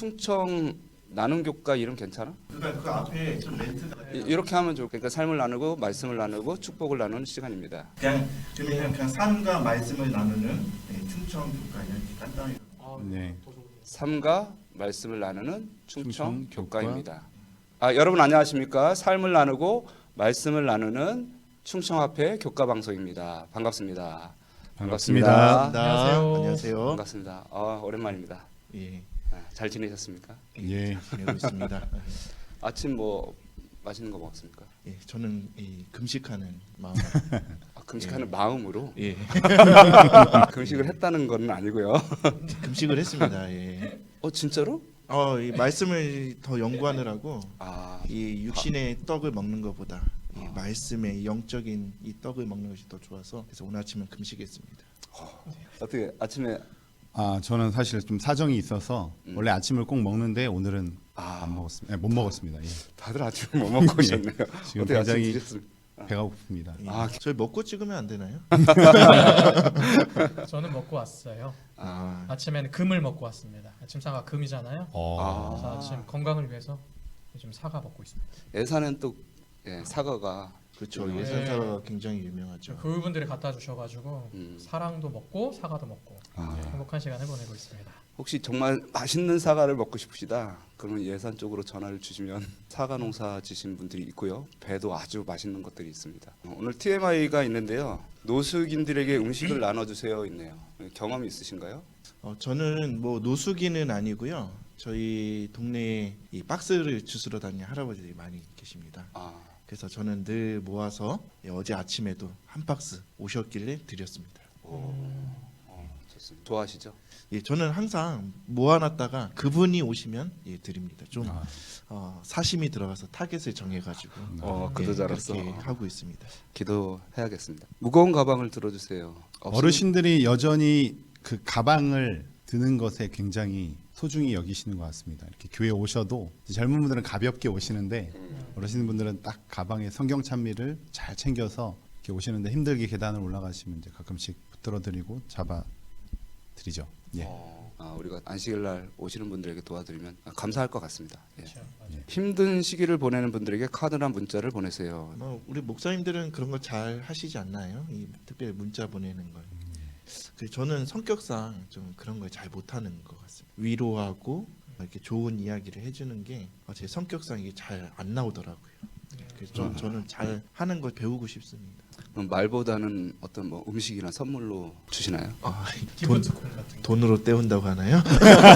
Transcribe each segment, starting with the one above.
충청 나눔 교과 이름 괜찮아? 그러니까 그 앞에 좀 멘트가 이렇게 하면 좋을 그러니까 삶을 나누고 말씀을 나누고 축복을 나누는 시간입니다. 그냥 그러면 그냥 삶과 말씀을 나누는 충청 교과 이렇게 간단히. 네. 삶과 말씀을 나누는 충청 충청 교과입니다. 여러분 안녕하십니까? 삶을 나누고 말씀을 나누는 충청화폐 교과 방송입니다. 반갑습니다. 반갑습니다. 안녕하세요. 안녕하세요. 반갑습니다. 오랜만입니다. 예. 잘 지내셨습니까? 예. 지내고 있습니다. 아침 뭐 맛있는 거 먹었습니까? 예, 저는 이 금식하는 마음. 금식하는 마음으로 예. 금식을 했다는 건 아니고요. 금식을 했습니다. 예. 진짜로? 이 말씀을 더 연구하느라고 아, 이 육신의 떡을 먹는 것보다 이 말씀의 영적인 이 떡을 먹는 것이 더 좋아서 그래서 오늘 아침은 금식했습니다. 어떻게 아침에 저는 사실 좀 사정이 있어서 원래 아침을 꼭 먹는데 오늘은 안 먹었습니다. 못 먹었습니다. 예. 다들 아침을 못 먹고 오셨네요. 지금 어떻게 아침 굉장히 드셨습니까? 배가 고픕니다. 예. 저희 먹고 찍으면 안 되나요? 저는 먹고 왔어요. 아, 아침에는 금을 먹고 왔습니다. 아침 사과 금이잖아요. 그래서 아. 아침 건강을 위해서 요즘 사과 먹고 있습니다. 예산은 또 사과가 그렇죠. 네. 예산사가 굉장히 유명하죠. 그분들이 갖다 주셔가지고 음. 사랑도 먹고 사과도 먹고 아. 행복한 시간을 보내고 있습니다. 혹시 정말 맛있는 사과를 먹고 싶으시다 그러면 예산 쪽으로 전화를 주시면 사과 농사 지신 분들이 있고요. 배도 아주 맛있는 것들이 있습니다. 오늘 TMI가 있는데요. 노숙인들에게 음식을 나눠주세요 있네요. 경험이 있으신가요? 저는 뭐 노숙인은 아니고요. 저희 동네에 이 박스를 주스러 다니는 할아버지들이 많이 계십니다. 그래서 저는 늘 모아서 어제 아침에도 한 박스 오셨길래 드렸습니다. 좋습니다. 좋아하시죠? 예, 저는 항상 모아놨다가 그분이 오시면 드립니다. 좀 사심이 들어가서 타겟을 정해가지고 그도자로서 그렇게 하고 있습니다. 기도해야겠습니다. 무거운 가방을 들어주세요. 어르신들이 여전히 그 가방을 드는 것에 굉장히 소중히 여기시는 것 같습니다. 이렇게 교회 오셔도 젊은 분들은 가볍게 오시는데 어르신분들은 딱 가방에 성경 찬미를 잘 챙겨서 이렇게 오시는데 힘들게 계단을 올라가시면 이제 가끔씩 붙들어드리고 잡아드리죠. 예. 우리가 안식일 날 오시는 분들에게 도와드리면 감사할 것 같습니다. 예. 그렇죠. 맞아요. 힘든 시기를 보내는 분들에게 카드나 문자를 보내세요. 우리 목사님들은 그런 거 잘 하시지 않나요? 이 특별히 문자 보내는 걸. 저는 성격상 좀 그런 걸 잘 못하는 것 같습니다. 위로하고 이렇게 좋은 이야기를 해주는 게 제 성격상 이게 잘 안 나오더라고요. 그래서 저는 잘 하는 걸 배우고 싶습니다. 그럼 말보다는 어떤 음식이나 선물로 주시나요? 기분 특권 같은 거. 돈으로 때운다고 하나요?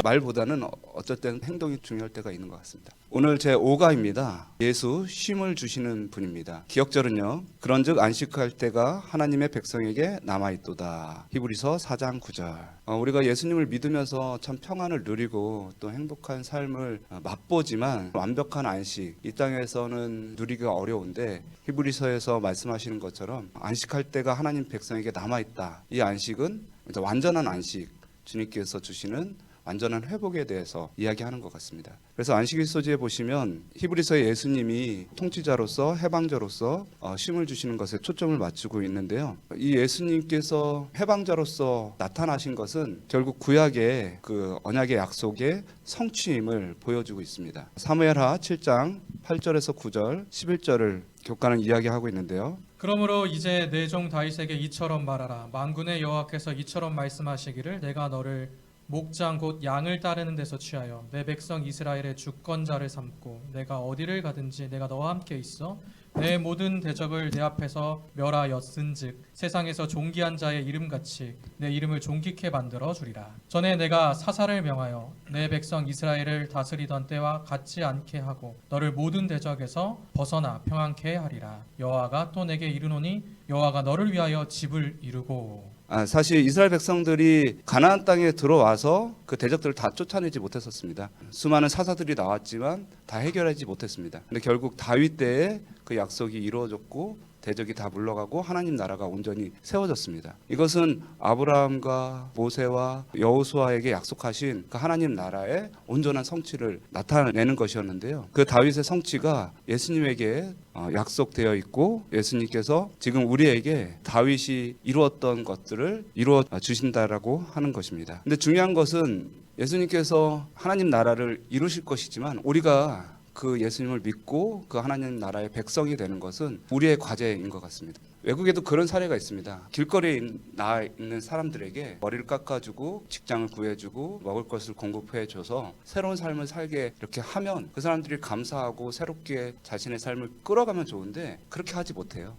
말보다는 어쩔 때는 행동이 중요할 때가 있는 것 같습니다. 오늘 제 5가입니다. 예수 쉼을 주시는 분입니다. 기억절은요. 그런즉 안식할 때가 하나님의 백성에게 남아있도다. 히브리서 4장 9절. 우리가 예수님을 믿으면서 참 평안을 누리고 또 행복한 삶을 맛보지만 완벽한 안식 이 땅에서는 누리기가 어려운데 히브리서에서 말씀하시는 것처럼 안식할 때가 하나님 백성에게 남아있다. 이 안식은 이제 완전한 안식, 주님께서 주시는 완전한 회복에 대해서 이야기하는 것 같습니다. 그래서 안식일서지에 보시면 히브리서의 예수님이 통치자로서 해방자로서 쉼을 주시는 것에 초점을 맞추고 있는데요. 이 예수님께서 해방자로서 나타나신 것은 결국 구약의 그 언약의 약속의 성취임을 보여주고 있습니다. 사무엘하 7장 8절에서 9절 11절을 교과는 이야기하고 있는데요. 그러므로 이제 내 종 다윗에게 이처럼 말하라. 만군의 여호와께서 이처럼 말씀하시기를 내가 너를 목장 곧 양을 따르는 데서 취하여 내 백성 이스라엘의 주권자를 삼고 내가 어디를 가든지 내가 너와 함께 있어 내 모든 대적을 내 앞에서 멸하였은즉 세상에서 존귀한 자의 이름같이 내 이름을 존귀케 만들어 주리라. 전에 내가 사사를 명하여 내 백성 이스라엘을 다스리던 때와 같지 않게 하고 너를 모든 대적에서 벗어나 평안케 하리라. 여호와가 또 내게 이르노니 여호와가 너를 위하여 집을 이루고. 사실 이스라엘 백성들이 가나안 땅에 들어와서 그 대적들을 다 쫓아내지 못했었습니다. 수많은 사사들이 나왔지만 다 해결하지 못했습니다. 근데 결국 다윗 때에 그 약속이 이루어졌고 대적이 다 물러가고 하나님 나라가 온전히 세워졌습니다. 이것은 아브라함과 모세와 여호수아에게 약속하신 그 하나님 나라의 온전한 성취를 나타내는 것이었는데요. 그 다윗의 성취가 예수님에게 약속되어 있고 예수님께서 지금 우리에게 다윗이 이루었던 것들을 이루어 주신다라고 하는 것입니다. 근데 중요한 것은 예수님께서 하나님 나라를 이루실 것이지만 우리가 그 예수님을 믿고 그 하나님 나라의 백성이 되는 것은 우리의 과제인 것 같습니다. 외국에도 그런 사례가 있습니다. 길거리에 나와 있는 사람들에게 머리를 깎아주고 직장을 구해주고 먹을 것을 공급해줘서 새로운 삶을 살게 이렇게 하면 그 사람들이 감사하고 새롭게 자신의 삶을 끌어가면 좋은데 그렇게 하지 못해요.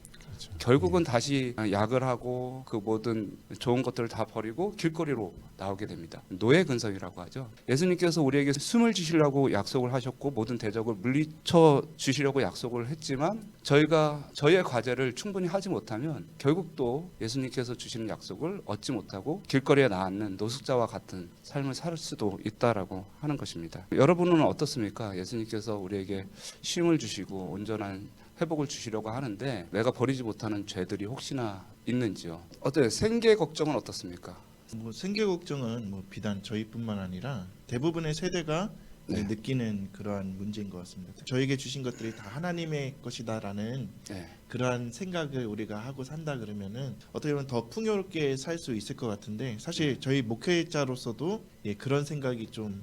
결국은 다시 약을 하고 그 모든 좋은 것들을 다 버리고 길거리로 나오게 됩니다. 노예 근성이라고 하죠. 예수님께서 우리에게 숨을 주시려고 약속을 하셨고 모든 대적을 물리쳐 주시려고 약속을 했지만 저희가 저희의 과제를 충분히 하지 못하면 결국 또 예수님께서 주시는 약속을 얻지 못하고 길거리에 나앉는 노숙자와 같은 삶을 살 수도 있다라고 하는 것입니다. 여러분은 어떻습니까? 예수님께서 우리에게 쉼을 주시고 온전한 회복을 주시려고 하는데 내가 버리지 못하는 죄들이 혹시나 있는지요? 어때요? 생계 걱정은 어떻습니까? 뭐 생계 걱정은 뭐 비단 저희뿐만 아니라 대부분의 세대가 네. 느끼는 그러한 문제인 것 같습니다. 저에게 주신 것들이 다 하나님의 것이다라는 네. 그러한 생각을 우리가 하고 산다 그러면은 어떻게 보면 더 풍요롭게 살 수 있을 것 같은데 사실 저희 목회자로서도 그런 생각이 좀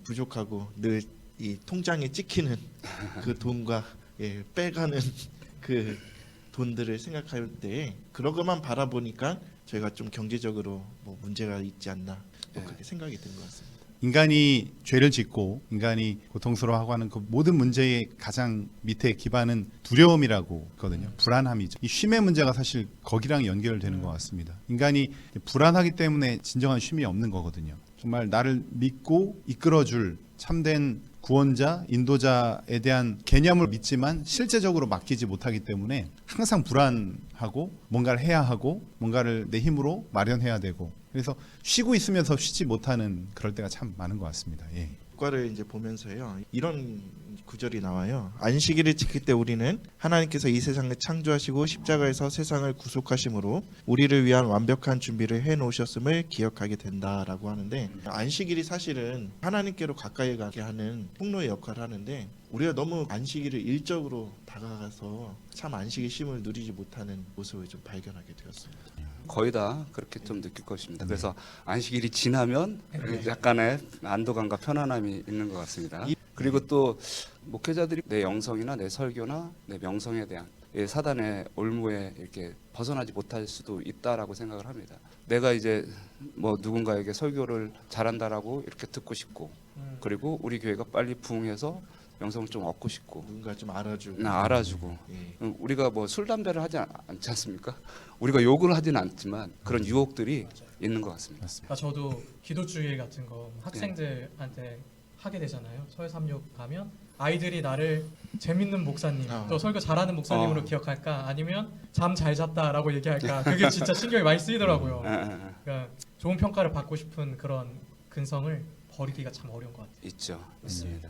부족하고 늘 이 통장에 찍히는 그 돈과 빼가는 그 돈들을 생각할 때 그런 것만 바라보니까 저희가 좀 경제적으로 뭐 문제가 있지 않나 그렇게 생각이 든 것 같습니다. 인간이 죄를 짓고 인간이 고통스러워하고 하는 그 모든 문제의 가장 밑에 기반은 두려움이라고 있거든요. 불안함이죠. 이 쉼의 문제가 사실 거기랑 연결되는 것 같습니다. 인간이 불안하기 때문에 진정한 쉼이 없는 거거든요. 정말 나를 믿고 이끌어줄 참된 구원자, 인도자에 대한 개념을 믿지만 실제적으로 맡기지 못하기 때문에 항상 불안하고 뭔가를 해야 하고 뭔가를 내 힘으로 마련해야 되고 그래서 쉬고 있으면서 쉬지 못하는 그럴 때가 참 많은 것 같습니다. 예. 과를 이제 보면서요 이런 구절이 나와요. 안식일을 지킬 때 우리는 하나님께서 이 세상을 창조하시고 십자가에서 세상을 구속하심으로 우리를 위한 완벽한 준비를 해 놓으셨음을 기억하게 된다라고 하는데 안식일이 사실은 하나님께로 가까이 가게 하는 통로의 역할을 하는데 우리가 너무 안식일을 일적으로 다가가서 참 안식의 쉼을 누리지 못하는 모습을 좀 발견하게 되었습니다. 거의 다 그렇게 좀 느낄 것입니다. 그래서 안식일이 지나면 약간의 안도감과 편안함이 있는 것 같습니다. 그리고 또 목회자들이 내 영성이나 내 설교나 내 명성에 대한 사단의 올무에 이렇게 벗어나지 못할 수도 있다라고 생각을 합니다. 내가 이제 뭐 누군가에게 설교를 잘한다라고 이렇게 듣고 싶고 그리고 우리 교회가 빨리 부흥해서 명성을 좀 얻고 싶고 누군가 좀 알아주고 알아주고 예. 우리가 뭐 술 담배를 하지 않지 않습니까? 우리가 욕을 하지는 않지만 그런 유혹들이 있는 것 같습니다. 그러니까 저도 기도주의 같은 거 학생들한테 하게 되잖아요. 서해삼육 가면 아이들이 나를 재밌는 목사님, 또 설교 잘하는 목사님으로 기억할까, 아니면 잠 잘 잤다라고 얘기할까. 그게 진짜 신경이 많이 쓰이더라고요. 그러니까 좋은 평가를 받고 싶은 그런 근성을 버리기가 참 어려운 것 같아요. 있죠, 있습니다.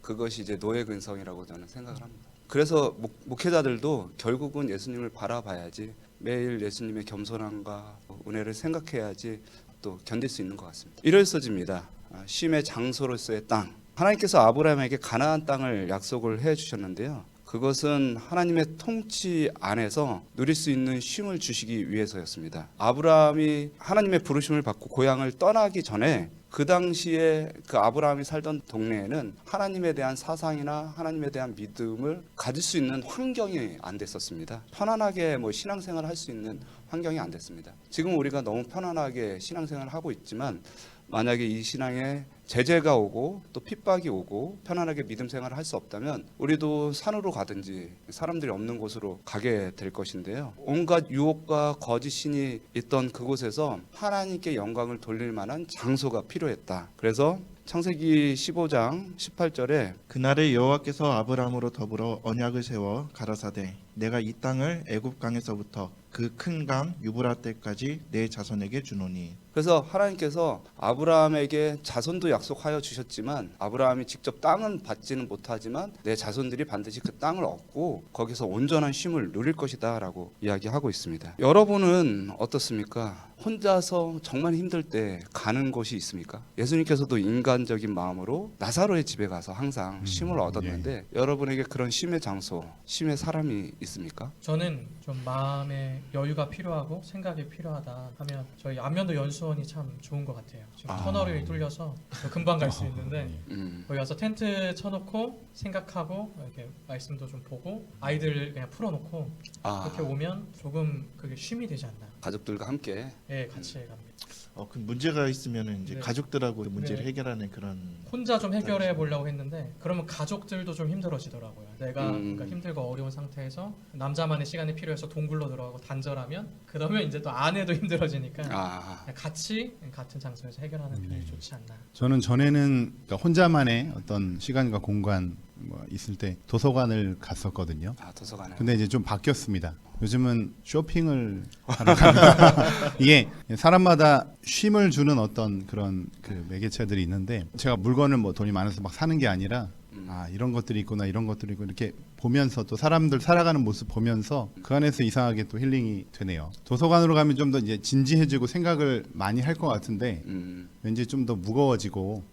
그것이 이제 노예 근성이라고 저는 생각을 합니다. 그래서 목회자들도 결국은 예수님을 바라봐야지 매일 예수님의 겸손함과 은혜를 생각해야지 또 견딜 수 있는 것 같습니다. 이럴 써집니다. 쉼의 장소로서의 땅. 하나님께서 아브라함에게 가나안 땅을 약속을 해 주셨는데요. 그것은 하나님의 통치 안에서 누릴 수 있는 쉼을 주시기 위해서였습니다. 아브라함이 하나님의 부르심을 받고 고향을 떠나기 전에 그 당시에 그 아브라함이 살던 동네에는 하나님에 대한 사상이나 하나님에 대한 믿음을 가질 수 있는 환경이 안 됐었습니다. 편안하게 뭐 신앙생활을 할 수 있는 환경이 안 됐습니다. 지금 우리가 너무 편안하게 신앙생활을 하고 있지만 만약에 이 신앙에 제재가 오고 또 핍박이 오고 편안하게 믿음 생활을 할 수 없다면 우리도 산으로 가든지 사람들이 없는 곳으로 가게 될 것인데요. 온갖 유혹과 거짓 신이 있던 그곳에서 하나님께 영광을 돌릴 만한 장소가 필요했다. 그래서 창세기 15장 18절에 그날에 여호와께서 아브라함으로 더불어 언약을 세워 가라사대 내가 이 땅을 애굽 강에서부터 그 큰 강 유브라데까지 내 자손에게 주노니. 그래서 하나님께서 아브라함에게 자손도 약속하여 주셨지만 아브라함이 직접 땅은 받지는 못하지만 내 자손들이 반드시 그 땅을 얻고 거기서 온전한 쉼을 누릴 것이다 라고 이야기하고 있습니다. 여러분은 어떻습니까? 혼자서 정말 힘들 때 가는 곳이 있습니까? 예수님께서도 인간적인 마음으로 나사로의 집에 가서 항상 쉼을 얻었는데 여러분에게 그런 쉼의 장소, 쉼의 사람이 있습니까? 저는 좀 마음의 여유가 필요하고 생각이 필요하다 하면 저희 안면도 연수원이 참 좋은 것 같아요. 지금 터널이 뚫려서 금방 갈 수 있는데 거기 가서 텐트 쳐놓고 생각하고 이렇게 말씀도 좀 보고 아이들 그냥 풀어놓고 그렇게 오면 조금 그게 쉼이 되지 않나. 가족들과 함께 예, 같이 갑니다. 그 문제가 있으면 이제 네. 가족들하고 문제를 네. 해결하는 그런. 혼자 좀 해결해 보려고 했는데 그러면 가족들도 좀 힘들어지더라고요. 내가 그러니까 힘들고 어려운 상태에서 남자만의 시간이 필요해서 동굴로 들어가고 단절하면 그러면 이제 또 아내도 힘들어지니까 그냥 같이 같은 장소에서 해결하는 편이 좋지 않나. 저는 전에는 그러니까 혼자만의 어떤 시간과 공간 뭐 있을 때 도서관을 갔었거든요. 도서관에. 근데 이제 좀 바뀌었습니다. 요즘은 쇼핑을 하러 갑니다. 이게 사람마다 쉼을 주는 어떤 그런 그 매개체들이 있는데 제가 물건을 뭐 돈이 많아서 막 사는 게 아니라 이런 것들이 있구나 이런 것들이 있고 이렇게 보면서 또 사람들 살아가는 모습 보면서 그 안에서 이상하게 또 힐링이 되네요. 도서관으로 가면 좀 더 이제 진지해지고 생각을 많이 할 것 같은데 왠지 좀 더 무거워지고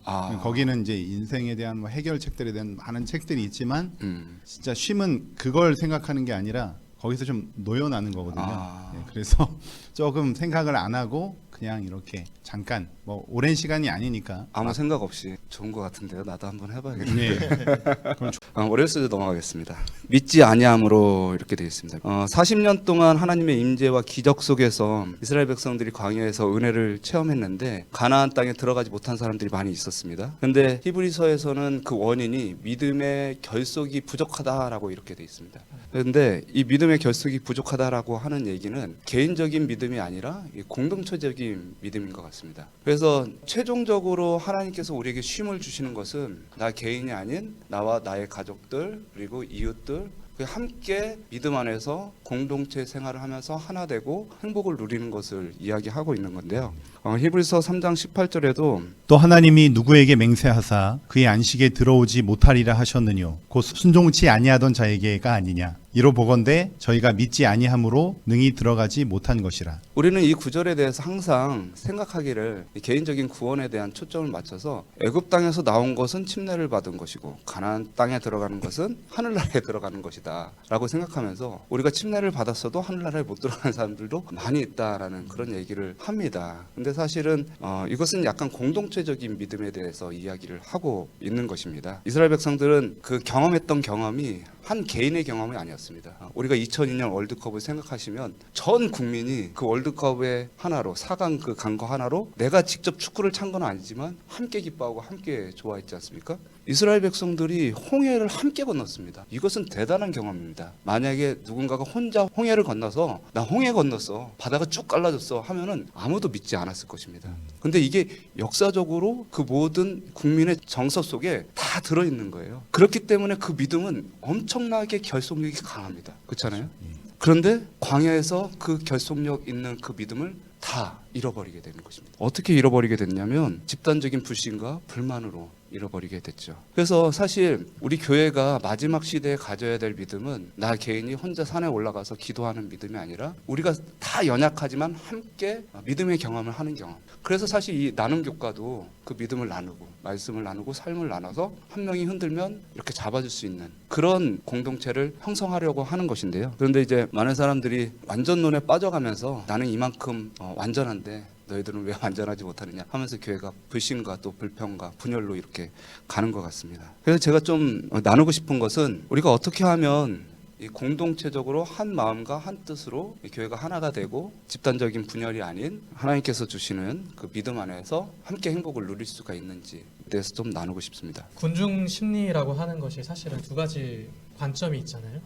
거기는 이제 인생에 대한 뭐 해결책들에 대한 많은 책들이 있지만 진짜 쉼은 그걸 생각하는 게 아니라 거기서 좀 놓여나는 거거든요. 네, 그래서 조금 생각을 안 하고 그냥 이렇게 잠깐 뭐 오랜 시간이 아니니까 아무 생각 없이 좋은 것 같은데요. 나도 한번 해봐야겠네요. 네. 오레오스도 넘어가겠습니다. 믿지 아니함으로 이렇게 되어 있습니다. 40년 동안 하나님의 임재와 기적 속에서 이스라엘 백성들이 광야에서 은혜를 체험했는데 가나안 땅에 들어가지 못한 사람들이 많이 있었습니다. 그런데 히브리서에서는 그 원인이 믿음의 결속이 부족하다라고 이렇게 되어 있습니다. 그런데 이 믿음의 결속이 부족하다라고 하는 얘기는 개인적인 믿음이 아니라 공동체적인 믿음인 것 같습니다. 그래서 최종적으로 하나님께서 우리에게 쉼을 주시는 것은 나 개인이 아닌 나와 나의 가족들 그리고 이웃들 함께 믿음 안에서 공동체 생활을 하면서 하나 되고 행복을 누리는 것을 이야기하고 있는 건데요. 히브리서 3장 18절에도 또 하나님이 누구에게 맹세하사 그의 안식에 들어오지 못하리라 하셨느뇨 곧 순종치 아니하던 자에게가 아니냐 이로 보건대 저희가 믿지 아니함으로 능히 들어가지 못한 것이라. 우리는 이 구절에 대해서 항상 생각하기를 개인적인 구원에 대한 초점을 맞춰서 애굽 땅에서 나온 것은 침례를 받은 것이고 가나안 땅에 들어가는 것은 하늘나라에 들어가는 것이다 라고 생각하면서 우리가 침례를 받았어도 하늘나라에 못 들어가는 사람들도 많이 있다라는 그런 얘기를 합니다. 근데 사실은 이것은 약간 공동체적인 믿음에 대해서 이야기를 하고 있는 것입니다. 이스라엘 백성들은 그 경험했던 경험이 한 개인의 경험이 아니었습니다. 우리가 2002년 월드컵을 생각하시면 전 국민이 그 월드컵의 하나로 4강 그 간 거 하나로 내가 직접 축구를 찬 건 아니지만 함께 기뻐하고 함께 좋아했지 않습니까? 이스라엘 백성들이 홍해를 함께 건넜습니다. 이것은 대단한 경험입니다. 만약에 누군가가 혼자 홍해를 건너서 나 홍해 건넜어 바다가 쭉 갈라졌어 하면은 아무도 믿지 않았을 것입니다. 근데 이게 역사적으로 그 모든 국민의 정서 속에 다 들어있는 거예요. 그렇기 때문에 그 믿음은 엄청나게 결속력이 강합니다. 그렇잖아요? 그런데 광야에서 그 결속력 있는 그 믿음을 다 잃어버리게 되는 것입니다. 어떻게 잃어버리게 됐냐면 집단적인 불신과 불만으로 잃어버리게 됐죠. 그래서 사실 우리 교회가 마지막 시대에 가져야 될 믿음은 나 개인이 혼자 산에 올라가서 기도하는 믿음이 아니라 우리가 다 연약하지만 함께 믿음의 경험을 하는 경험. 그래서 사실 이 나눔 교과도 그 믿음을 나누고 말씀을 나누고 삶을 나눠서 한 명이 흔들면 이렇게 잡아줄 수 있는 그런 공동체를 형성하려고 하는 것인데요. 그런데 이제 많은 사람들이 완전론에 빠져가면서 나는 이만큼 완전한데 너희들은 왜 완전하지 못하느냐 하면서 교회가 불신과 또 불평과 분열로 이렇게 가는 것 같습니다. 그래서 제가 좀 나누고 싶은 것은 우리가 어떻게 하면 이 공동체적으로 한 마음과 한 뜻으로 이 교회가 하나가 되고 집단적인 분열이 아닌 하나님께서 주시는 그 믿음 안에서 함께 행복을 누릴 수가 있는지에 대해서 좀 나누고 싶습니다. 군중 심리라고 하는 것이 사실은 두 가지 관점이 있잖아요.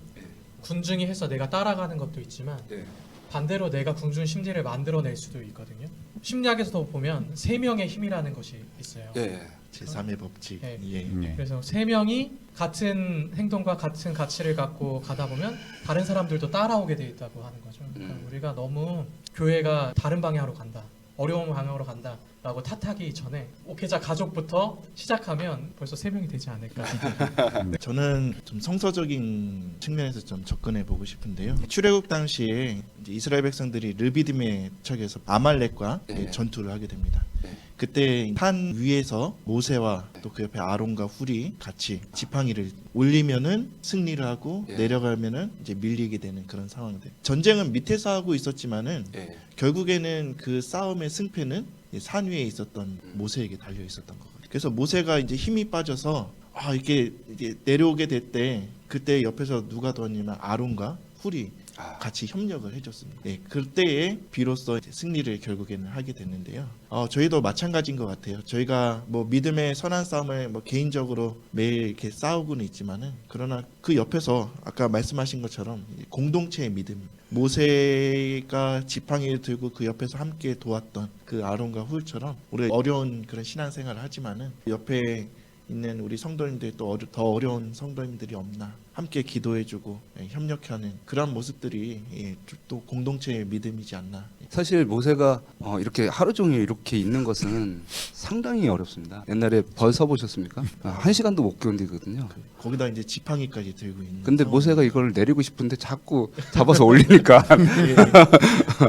군중이 해서 내가 따라가는 것도 있지만 반대로 내가 군중 심리를 만들어낼 수도 있거든요. 심리학에서도 보면 세 명의 힘이라는 것이 있어요. 제3의 법칙. 그래서 세 명이 같은 행동과 같은 가치를 갖고 가다 보면 다른 사람들도 따라오게 돼 있다고 하는 거죠. 그러니까 우리가 너무 교회가 다른 방향으로 간다, 어려운 방향으로 간다 라고 탓하기 전에 옥회자 가족부터 시작하면 벌써 세 명이 되지 않을까. 저는 좀 성서적인 측면에서 좀 접근해 보고 싶은데요. 출애굽 당시에 이제 이스라엘 백성들이 르비딤의 척에서 아말렉과 전투를 하게 됩니다. 그때 산 위에서 모세와 또 그 옆에 아론과 훌이 같이 지팡이를 올리면은 승리를 하고 예. 내려가면은 이제 밀리게 되는 그런 상황들. 전쟁은 밑에서 하고 있었지만은 예. 결국에는 그 싸움의 승패는 산 위에 있었던 모세에게 달려 있었던 거거든요. 그래서 모세가 이제 힘이 빠져서 이게 내려오게 됐대. 그때 옆에서 누가 도왔냐면 아론과 훌이 같이 협력을 해줬습니다. 네, 그때에 비로소 이제 승리를 결국에는 하게 됐는데요. 저희도 마찬가지인 것 같아요. 저희가 뭐 믿음의 선한 싸움을 뭐 개인적으로 매일 이렇게 싸우고는 있지만은 그러나 그 옆에서 아까 말씀하신 것처럼 공동체의 믿음, 모세가 지팡이를 들고 그 옆에서 함께 도왔던 그 아론과 훌처럼 우리 어려운 그런 신앙생활을 하지만은 옆에 있는 우리 성도님들 또 더 어려운 성도님들이 없나 함께 기도해주고 협력하는 그런 모습들이 또 공동체의 믿음이지 않나. 사실 모세가 이렇게 하루 종일 이렇게 있는 것은 상당히 어렵습니다. 옛날에 벌 서보셨습니까? 1시간도 못 견디거든요. 거기다 이제 지팡이까지 들고 있는. 근데 상황. 모세가 이걸 내리고 싶은데 자꾸 잡아서 올리니까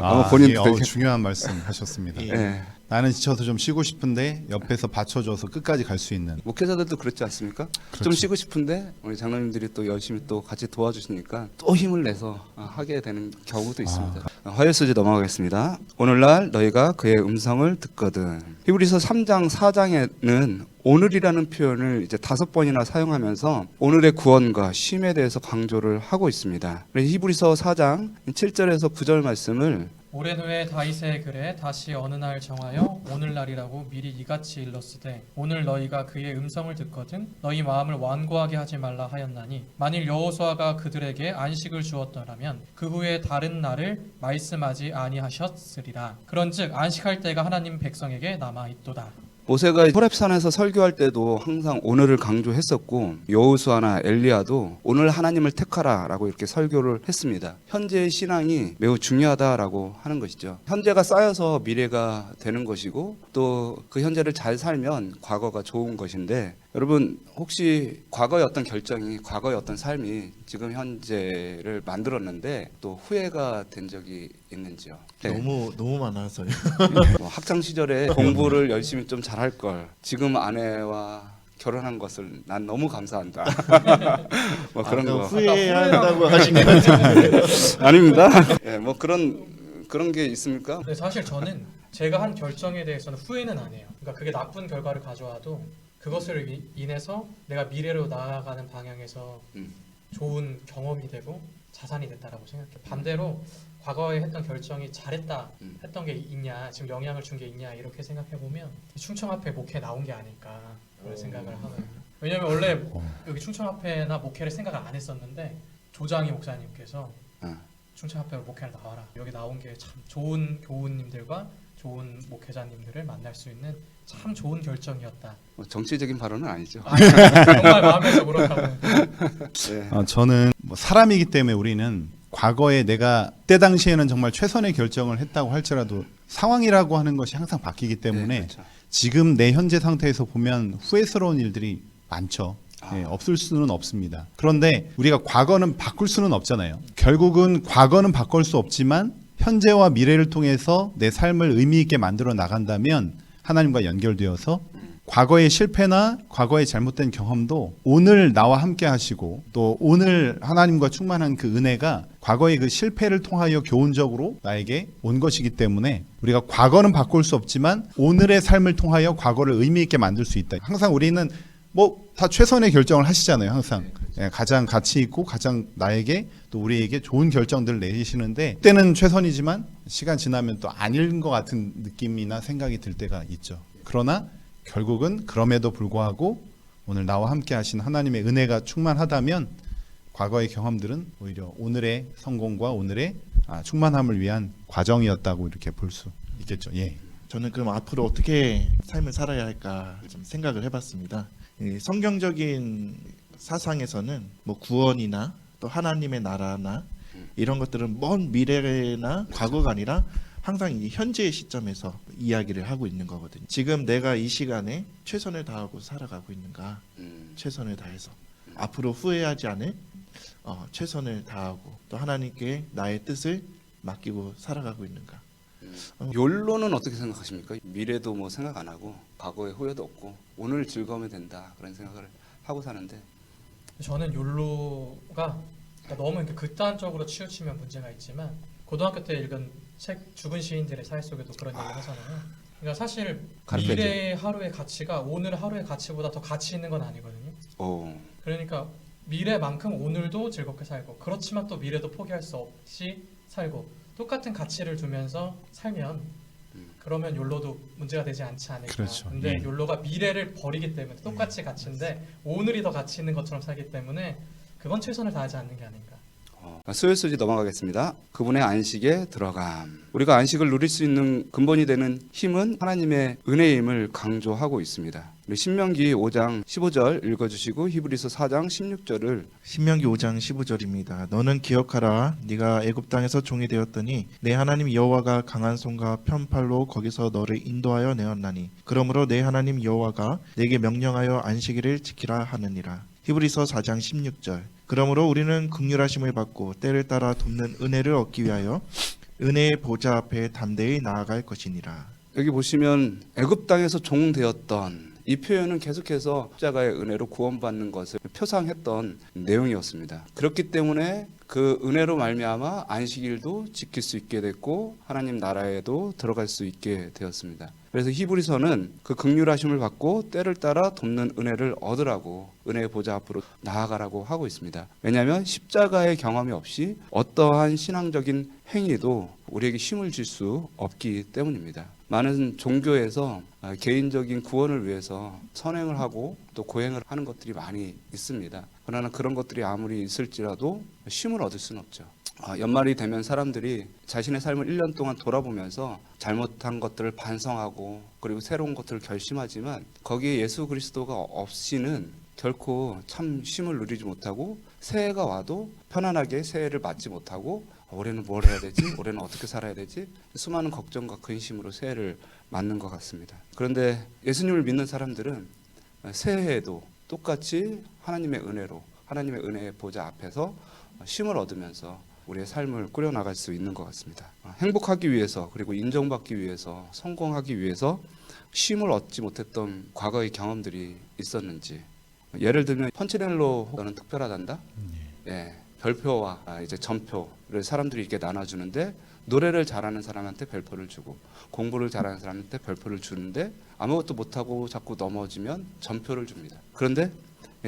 아마 본인도 되게- 중요한 말씀 하셨습니다. 예. 예. 나는 지쳐서 좀 쉬고 싶은데 옆에서 받쳐줘서 끝까지 갈 수 있는. 목회자들도 그렇지 않습니까? 좀 그렇죠. 쉬고 싶은데 우리 장로님들이 또 열심히 또 같이 도와주시니까 또 힘을 내서 하게 되는 경우도 있습니다. 화요일수지 넘어가겠습니다. 오늘날 너희가 그의 음성을 듣거든. 히브리서 3장 4장에는 오늘이라는 표현을 이제 5번이나 사용하면서 오늘의 구원과 쉼에 대해서 강조를 하고 있습니다. 그래서 히브리서 4장 7절에서 9절 말씀을 오랜 후에 다윗의 글에 다시 어느 날 정하여 오늘날이라고 미리 이같이 일렀으되 오늘 너희가 그의 음성을 듣거든 너희 마음을 완고하게 하지 말라 하였나니 만일 여호수아가 그들에게 안식을 주었더라면 그 후에 다른 날을 말씀하지 아니하셨으리라. 그런즉 안식할 때가 하나님 백성에게 남아 있도다. 모세가 호렙산에서 설교할 때도 항상 오늘을 강조했었고 여호수아나 엘리야도 오늘 하나님을 택하라라고 이렇게 설교를 했습니다. 현재의 신앙이 매우 중요하다라고 하는 것이죠. 현재가 쌓여서 미래가 되는 것이고 또 그 현재를 잘 살면 과거가 좋은 것인데 여러분 혹시 과거의 어떤 결정이 과거의 어떤 삶이 지금 현재를 만들었는데 또 후회가 된 적이 있는지요? 네. 너무 많아서요. 뭐 학창 시절에 공부를 열심히 좀 잘할 걸 지금 아내와 결혼한 것을 난 너무 감사한다. 뭐 그런 거 후회한다고 하신 것 같은데. 아닙니다. 예, 뭐 그런 게 있습니까? 근데 사실 저는 제가 한 결정에 대해서는 후회는 안 해요. 그러니까 그게 나쁜 결과를 가져와도 그것을 인해서 내가 미래로 나아가는 방향에서 좋은 경험이 되고 자산이 됐다라고 생각해요. 반대로 과거에 했던 결정이 잘했다 했던 게 있냐, 지금 영향을 준 게 있냐 이렇게 생각해 보면 충청 앞에 목회 나온 게 아닐까 그런 생각을 하고요. 왜냐면 원래 여기 충청 앞에나 목회를 생각을 안 했었는데 조장희 목사님께서 충청 앞에 목회를 나와라. 여기 나온 게 참 좋은 교우님들과 좋은 목회자님들을 만날 수 있는 참 좋은 결정이었다. 뭐 정치적인 발언은 아니죠. 정말 마음에서 그렇다고. 예. 저는 뭐 사람이기 때문에 우리는 과거에 내가 때 당시에는 정말 최선의 결정을 했다고 할지라도 상황이라고 하는 것이 항상 바뀌기 때문에 네, 그렇죠. 지금 내 현재 상태에서 보면 후회스러운 일들이 많죠. 예, 없을 수는 없습니다. 그런데 우리가 과거는 바꿀 수는 없잖아요. 결국은 과거는 바꿀 수 없지만 현재와 미래를 통해서 내 삶을 의미 있게 만들어 나간다면 하나님과 연결되어서 과거의 실패나 과거의 잘못된 경험도 오늘 나와 함께 하시고 또 오늘 하나님과 충만한 그 은혜가 과거의 그 실패를 통하여 교훈적으로 나에게 온 것이기 때문에 우리가 과거는 바꿀 수 없지만 오늘의 삶을 통하여 과거를 의미 있게 만들 수 있다. 항상 우리는 뭐 다 최선의 결정을 하시잖아요. 항상 예, 가장 가치 있고 가장 나에게 또 우리에게 좋은 결정들을 내리시는데 그때는 최선이지만 시간 지나면 또 아닌 것 같은 느낌이나 생각이 들 때가 있죠. 그러나 결국은 그럼에도 불구하고 오늘 나와 함께 하신 하나님의 은혜가 충만하다면 과거의 경험들은 오히려 오늘의 성공과 오늘의 충만함을 위한 과정이었다고 이렇게 볼 수 있겠죠. 예. 저는 그럼 앞으로 어떻게 삶을 살아야 할까 좀 생각을 해봤습니다. 성경적인 사상에서는 뭐 구원이나 또 하나님의 나라나 이런 것들은 먼 미래나 과거가 아니라 항상 이 현재의 시점에서 이야기를 하고 있는 거거든요. 지금 내가 이 시간에 최선을 다하고 살아가고 있는가? 최선을 다해서 앞으로 후회하지 않을 최선을 다하고 또 하나님께 나의 뜻을 맡기고 살아가고 있는가? 욜로는 어떻게 생각하십니까? 미래도 뭐 생각 안 하고 과거의 후회도 없고 오늘 즐거우면 된다 그런 생각을 하고 사는데 저는 욜로가 그러니까 너무 이렇게 극단적으로 치우치면 문제가 있지만 고등학교 때 읽은 책 죽은 시인들의 사회 속에도 그런 얘기를 하잖아요. 그러니까 사실 카르페 미래의 하루의 가치가 오늘 하루의 가치보다 더 가치 있는 건 아니거든요. 그러니까 미래만큼 오늘도 즐겁게 살고 그렇지만 또 미래도 포기할 수 없이 살고 똑같은 가치를 두면서 살면 그러면 욜로도 문제가 되지 않지 않을까. 그렇죠. 근데 예. 욜로가 미래를 버리기 때문에 똑같이 가치인데 오늘이 더 가치 있는 것처럼 살기 때문에 그건 최선을 다하지 않는 게 아닌가. 수요수지 넘어가겠습니다. 그분의 안식에 들어감. 우리가 안식을 누릴 수 있는 근본이 되는 힘은 하나님의 은혜임을 강조하고 있습니다. 우리 신명기 5장 15절 읽어주시고 히브리서 4장 16절을 신명기 5장 15절입니다. 너는 기억하라. 네가 애굽 땅에서 종이 되었더니 내 하나님 여호와가 강한 손과 편팔로 거기서 너를 인도하여 내었나니 그러므로 내 하나님 여호와가 내게 명령하여 안식일을 지키라 하느니라. 히브리서 4장 16절. 그러므로 우리는 긍휼하심을 받고 때를 따라 돕는 은혜를 얻기 위하여 은혜의 보좌 앞에 담대히 나아갈 것이니라. 여기 보시면 애굽 땅에서 종 되었던 이 표현은 계속해서 십자가의 은혜로 구원받는 것을 표상했던 내용이었습니다. 그렇기 때문에 그 은혜로 말미암아 안식일도 지킬 수 있게 됐고 하나님 나라에도 들어갈 수 있게 되었습니다. 그래서 히브리서는 그 긍휼하심을 받고 때를 따라 돕는 은혜를 얻으라고 은혜의 보좌 앞으로 나아가라고 하고 있습니다. 왜냐하면 십자가의 경험이 없이 어떠한 신앙적인 행위도 우리에게 힘을 줄 수 없기 때문입니다. 많은 종교에서 개인적인 구원을 위해서 선행을 하고 또 고행을 하는 것들이 많이 있습니다. 그러나 그런 것들이 아무리 있을지라도 힘을 얻을 수는 없죠. 연말이 되면 사람들이 자신의 삶을 1년 동안 돌아보면서 잘못한 것들을 반성하고 그리고 새로운 것들을 결심하지만 거기에 예수 그리스도가 없이는 결코 참 쉼을 누리지 못하고 새해가 와도 편안하게 새해를 맞지 못하고 올해는 뭘 해야 되지? 올해는 어떻게 살아야 되지? 수많은 걱정과 근심으로 새해를 맞는 것 같습니다. 그런데 예수님을 믿는 사람들은 새해에도 똑같이 하나님의 은혜로 하나님의 은혜의 보좌 앞에서 쉼을 얻으면서 우리의 삶을 꾸려나갈 수 있는 것 같습니다. 행복하기 위해서 그리고 인정받기 위해서 성공하기 위해서 쉼을 얻지 못했던 과거의 경험들이 있었는지 예를 들면 펀치넬로는 특별하단다. 예, 별표와 이제 전표를 사람들이 이렇게 나눠주는데 노래를 잘하는 사람한테 별표를 주고 공부를 잘하는 사람한테 별표를 주는데 아무것도 못하고 자꾸 넘어지면 전표를 줍니다. 그런데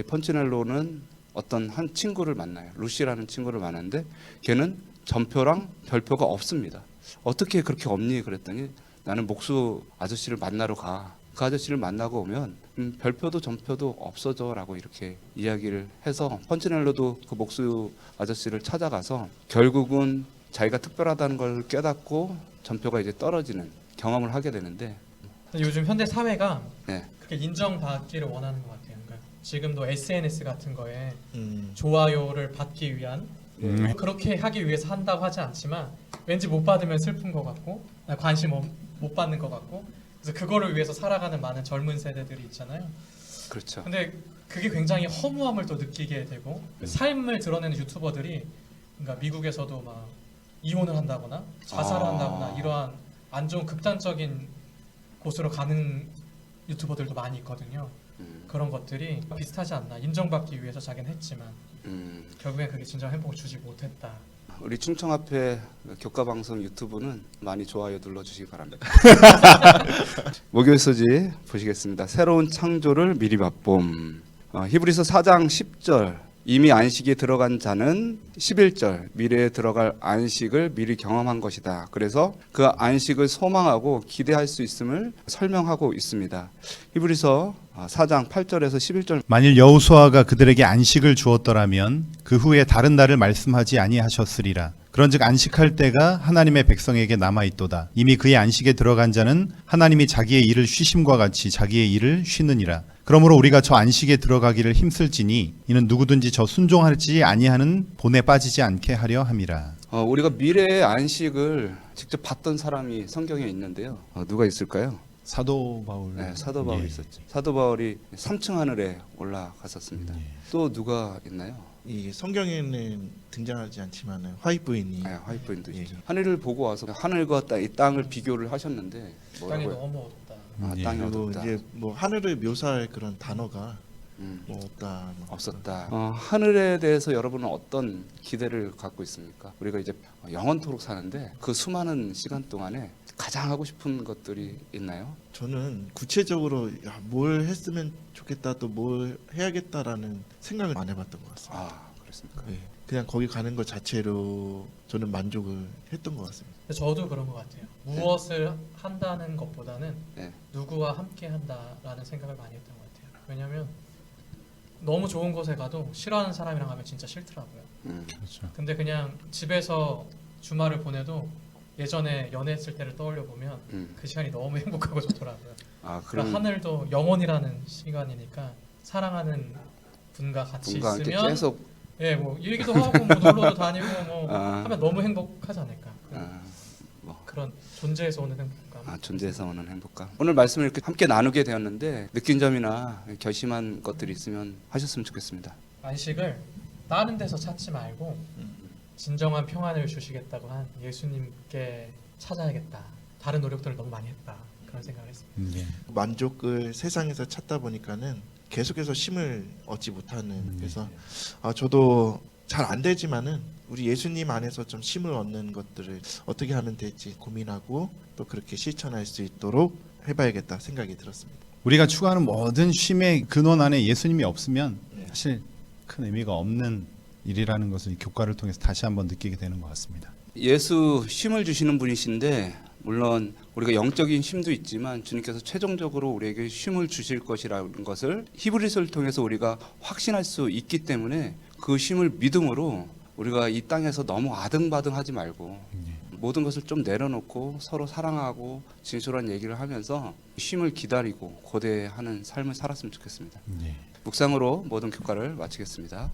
펀치넬로는 어떤 한 친구를 만나요. 루시라는 친구를 만났는데 걔는 전표랑 별표가 없습니다. 어떻게 그렇게 없니? 그랬더니 나는 목수 아저씨를 만나러 가. 그 아저씨를 만나고 오면 별표도 전표도 없어져 라고 이렇게 이야기를 해서 펀치넬로도 그 목수 아저씨를 찾아가서 결국은 자기가 특별하다는 걸 깨닫고 전표가 이제 떨어지는 경험을 하게 되는데 근데 요즘 현대 사회가 네. 그렇게 인정받기를 원하는 것 같아요. 그러니까 지금도 SNS 같은 거에 음. 좋아요를 받기 위한 그렇게 하기 위해서 한다고 하지 않지만 왠지 못 받으면 슬픈 것 같고 관심 못 받는 것 같고 그래서 그거를 위해서 살아가는 많은 젊은 세대들이 있잖아요. 그렇죠. 근데 그게 굉장히 허무함을 또 느끼게 되고 삶을 드러내는 유튜버들이 그러니까 미국에서도 막 이혼을 한다거나 자살을 한다거나 이러한 안 좋은 극단적인 곳으로 가는 유튜버들도 많이 있거든요. 그런 것들이 비슷하지 않나. 인정받기 위해서 자기는 했지만 결국엔 그게 진정 행복을 주지 못했다. 우리 충청 앞에 교과방송 유튜브는 많이 좋아요 눌러주시기 바랍니다. 목요일 소지 보시겠습니다. 새로운 창조를 미리 맛봄. 히브리서 4장 10절 이미 안식에 들어간 자는 11절 미래에 들어갈 안식을 미리 경험한 것이다. 그래서 그 안식을 소망하고 기대할 수 있음을 설명하고 있습니다. 히브리서 4장 8절에서 11절 만일 여호수아가 그들에게 안식을 주었더라면 그 후에 다른 날을 말씀하지 아니하셨으리라. 그런즉 안식할 때가 하나님의 백성에게 남아 있도다. 이미 그의 안식에 들어간 자는 하나님이 자기의 일을 쉬심과 같이 자기의 일을 쉬느니라. 그러므로 우리가 저 안식에 들어가기를 힘쓸지니 이는 누구든지 저 순종하지 아니하는 본에 빠지지 않게 하려 함이라. 우리가 미래의 안식을 직접 봤던 사람이 성경에 있는데요. 누가 있을까요? 사도 바울. 네, 사도 바울이 예. 있었죠. 사도 바울이 3층 하늘에 올라갔었습니다. 예. 또 누가 있나요? 이 성경에는 등장하지 않지만 화이트 부인이 네, 화이트부인도 예. 있죠. 하늘을 보고 와서 하늘과 이 땅을 비교를 하셨는데 땅이 뭐라고요? 너무 어둡다. 아, 예. 땅이 그리고 어둡다. 이제 뭐 하늘을 묘사할 그런 단어가 음. 뭐 없다. 뭐 없었다. 하늘에 대해서 여러분은 어떤 기대를 갖고 있습니까? 우리가 이제 영원토록 사는데 그 수많은 시간 동안에 가장 하고 싶은 것들이 있나요? 저는 구체적으로 뭘 했으면 좋겠다 또 뭘 해야겠다라는 생각을 안 해봤던 것 같습니다. 아, 그렇습니까? 예. 그냥 거기 가는 것 자체로 저는 만족을 했던 것 같습니다. 근데 저도 그런 것 같아요. 무엇을 한다는 것보다는 네. 누구와 함께 한다라는 생각을 많이 했던 것 같아요. 왜냐하면 너무 좋은 곳에 가도 싫어하는 사람이랑 가면 진짜 싫더라고요. 그렇죠. 근데 그냥 집에서 주말을 보내도 예전에 연애했을 때를 떠올려 보면 그 시간이 너무 행복하고 좋더라고요. 아, 그러니까 그럼 하늘도 영원이라는 시간이니까 사랑하는 분과 같이 분과 함께 있으면 계속 예, 뭐 얘기도 하고 뭐 놀러도 다니고 뭐 아. 하면 너무 행복하지 않을까. 뭐. 그런 존재에서 오는 행복감. 존재에서 오는 행복감. 오늘 말씀을 이렇게 함께 나누게 되었는데 느낀 점이나 결심한 것들이 있으면 하셨으면 좋겠습니다. 안식을 다른 데서 찾지 말고 진정한 평안을 주시겠다고 한 예수님께 찾아야겠다. 다른 노력들을 너무 많이 했다. 그런 생각을 했습니다. 예. 만족을 세상에서 찾다 보니까는 계속해서 쉼을 얻지 못하는 그래서 저도 잘 안 되지만은 우리 예수님 안에서 좀 쉼을 얻는 것들을 어떻게 하면 될지 고민하고 또 그렇게 실천할 수 있도록 해봐야겠다 생각이 들었습니다. 우리가 추구하는 모든 쉼의 근원 안에 예수님이 없으면 네. 사실 큰 의미가 없는 일이라는 것을 이 교과를 통해서 다시 한번 느끼게 되는 것 같습니다. 예수 쉼을 주시는 분이신데 물론 우리가 영적인 쉼도 있지만 주님께서 최종적으로 우리에게 쉼을 주실 것이라는 것을 히브리서를 통해서 우리가 확신할 수 있기 때문에 그 쉼을 믿음으로 우리가 이 땅에서 너무 아등바등하지 말고 모든 것을 좀 내려놓고 서로 사랑하고 진솔한 얘기를 하면서 쉼을 기다리고 고대하는 삶을 살았으면 좋겠습니다. 예. 묵상으로 모든 교과를 마치겠습니다.